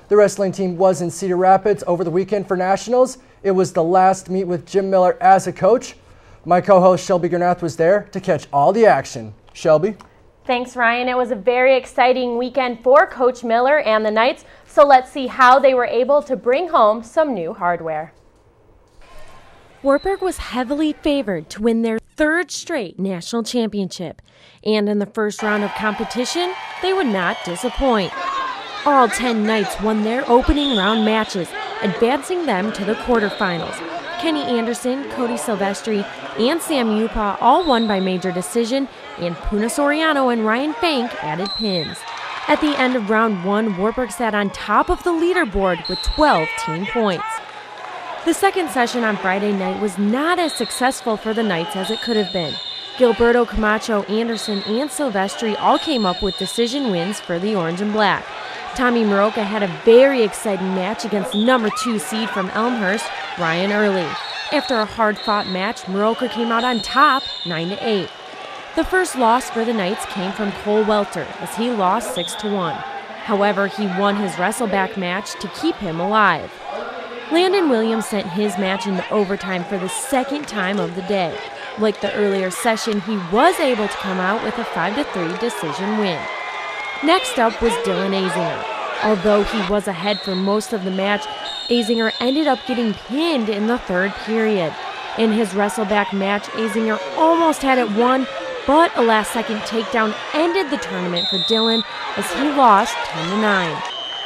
The wrestling team was in Cedar Rapids over the weekend for nationals. It was the last meet with Jim Miller as a coach. My co-host Shelby Granath was there to catch all the action. Shelby? Thanks, Ryan. It was a very exciting weekend for Coach Miller and the Knights, so let's see how they were able to bring home some new hardware. Wartburg was heavily favored to win their third straight national championship, and in the first round of competition, they would not disappoint. All 10 Knights won their opening round matches, advancing them to the quarterfinals. Kenny Anderson, Cody Silvestri, and Sam Upaw all won by major decision, and Puna Soriano and Ryan Fank added pins. At the end of round one, Wartburg sat on top of the leaderboard with 12 team points. The second session on Friday night was not as successful for the Knights as it could have been. Gilberto, Camacho, Anderson, and Silvestri all came up with decision wins for the Orange and Black. Tommy Maroka had a very exciting match against number 2 seed from Elmhurst, Ryan Early. After a hard-fought match, Maroka came out on top, 9-8. The first loss for the Knights came from Cole Welter, as he lost 6-1. However, he won his wrestleback match to keep him alive. Landon Williams sent his match into overtime for the second time of the day. Like the earlier session, he was able to come out with a 5-3 decision win. Next up was Dylan Azinger. Although he was ahead for most of the match, Azinger ended up getting pinned in the third period. In his wrestleback match, Azinger almost had it won, but a last-second takedown ended the tournament for Dylan as he lost 10-9.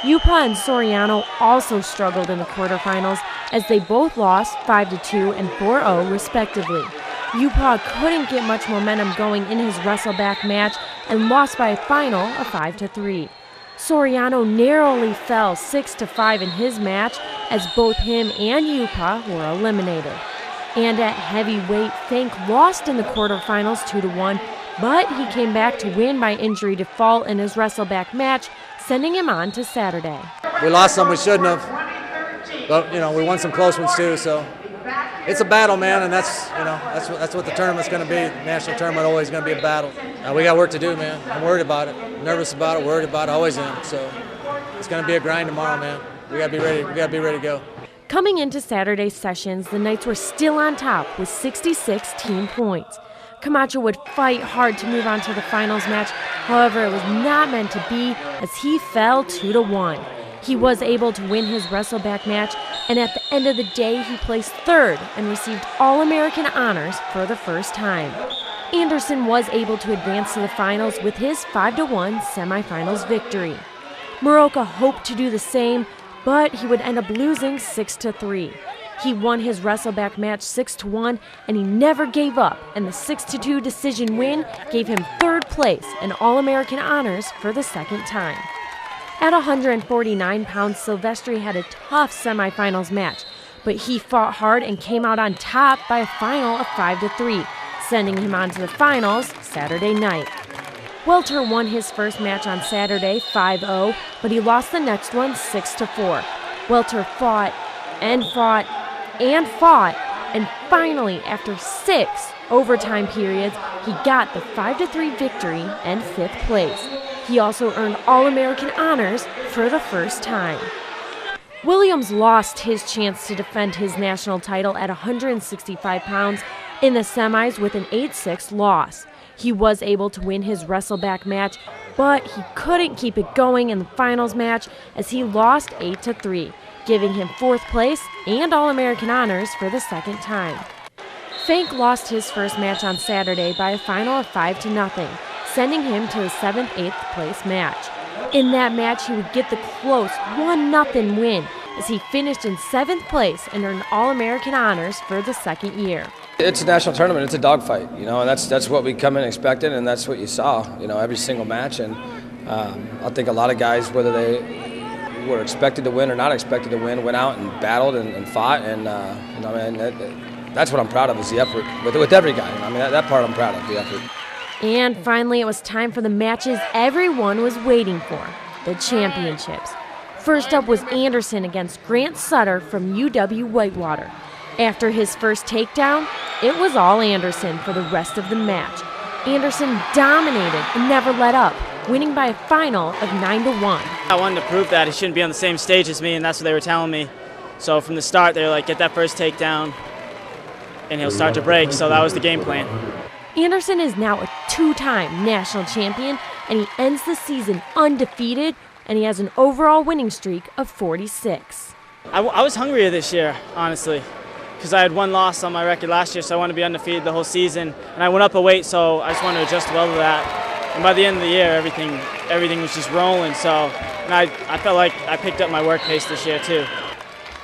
Upaw and Soriano also struggled in the quarterfinals as they both lost 5-2 and 4-0 respectively. Upaw couldn't get much momentum going in his wrestleback match and lost by a final of 5-3. Soriano narrowly fell 6-5 in his match as both him and Upaw were eliminated. And at heavyweight, Fank lost in the quarterfinals 2-1, but he came back to win by injury to fall in his wrestleback match, sending him on to Saturday. We lost some we shouldn't have, but we won some close ones too. So it's a battle, man, and that's what the tournament's going to be. The national tournament always going to be a battle. We got work to do, man. I'm worried about it, nervous about it, worried about it. Always am. So it's going to be a grind tomorrow, man. We got to be ready. We got to be ready to go. Coming into Saturday's sessions, the Knights were still on top with 66 team points. Camacho would fight hard to move on to the finals match. However, it was not meant to be as he fell 2-1. He was able to win his wrestleback match, and at the end of the day, he placed third and received All-American honors for the first time. Anderson was able to advance to the finals with his 5-1 semifinals victory. Maroka hoped to do the same, but he would end up losing 6-3. He won his wrestleback match 6-1, and he never gave up, and the 6-2 decision win gave him third place and All-American honors for the second time. At 149 pounds, Silvestri had a tough semifinals match, but he fought hard and came out on top by a final of 5-3, sending him on to the finals Saturday night. Welter won his first match on Saturday 5-0, but he lost the next one 6-4. Welter fought and fought and fought, and finally, after 6 overtime periods, he got the 5-3 victory and 5th place. He also earned All-American honors for the first time. Williams lost his chance to defend his national title at 165 pounds in the semis with an 8-6 loss. He was able to win his wrestleback match, but he couldn't keep it going in the finals match as he lost 8-3, giving him 4th place and All-American honors for the second time. Fank lost his first match on Saturday by a final of 5-0, sending him to the 7th-8th place match. In that match, he would get the close 1-0 win as he finished in 7th place and earned All-American honors for the second year. It's a national tournament. It's a dogfight, and that's what we come in expecting, and that's what you saw, every single match. And I think a lot of guys, whether they were expected to win or not expected to win, went out and battled and fought, and that's what I'm proud of is the effort with every guy. That part I'm proud of, the effort. And finally, it was time for the matches everyone was waiting for, the championships. First up was Anderson against Grant Sutter from UW-Whitewater. After his first takedown, it was all Anderson for the rest of the match. Anderson dominated and never let up, winning by a final of 9-1. I wanted to prove that he shouldn't be on the same stage as me, and that's what they were telling me. So from the start, they were like, get that first takedown, and he'll start to break. So that was the game plan. Anderson is now a 2-time national champion, and he ends the season undefeated, and he has an overall winning streak of 46. I was hungrier this year, honestly, because I had one loss on my record last year, so I wanted to be undefeated the whole season. And I went up a weight, so I just wanted to adjust well to that. And by the end of the year, everything was just rolling. So, and I felt like I picked up my work pace this year too.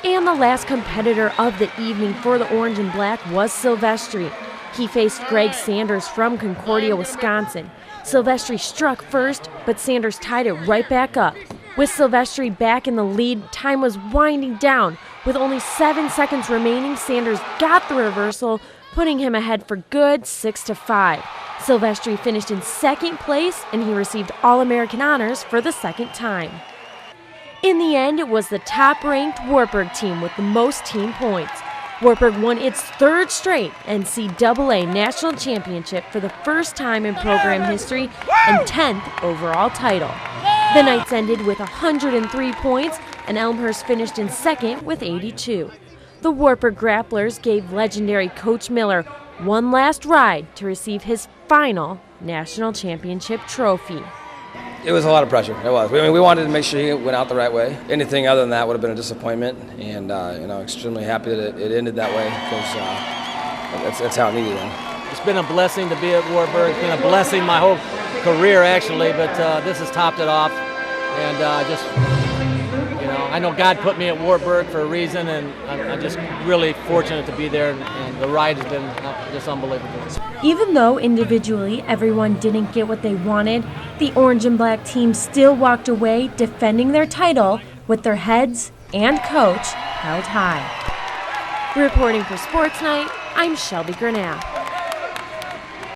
And the last competitor of the evening for the Orange and Black was Silvestri. He faced Greg Sanders from Concordia, Wisconsin. Silvestri struck first, but Sanders tied it right back up. With Silvestri back in the lead, time was winding down. With only 7 seconds remaining, Sanders got the reversal, putting him ahead for good 6-5. Silvestri finished in second place, and he received All-American honors for the second time. In the end, it was the top-ranked Wartburg team with the most team points. Wartburg won its third straight NCAA national championship for the first time in program history and 10th overall title. The Knights ended with 103 points, and Elmhurst finished in second with 82. The Wartburg Grapplers gave legendary Coach Miller one last ride to receive his final national championship trophy. It was a lot of pressure. It was. We wanted to make sure he went out the right way. Anything other than that would have been a disappointment, and extremely happy that it ended that way because that's how it needed to. It's been a blessing to be at Wartburg. It's been a blessing my whole career actually, but this has topped it off, and I know God put me at Wartburg for a reason, and I'm just really fortunate to be there, and the ride has been just unbelievable. Even though individually everyone didn't get what they wanted, the Orange and Black team still walked away defending their title with their heads and coach held high. Reporting for SportsKnight, I'm Shelby Granath.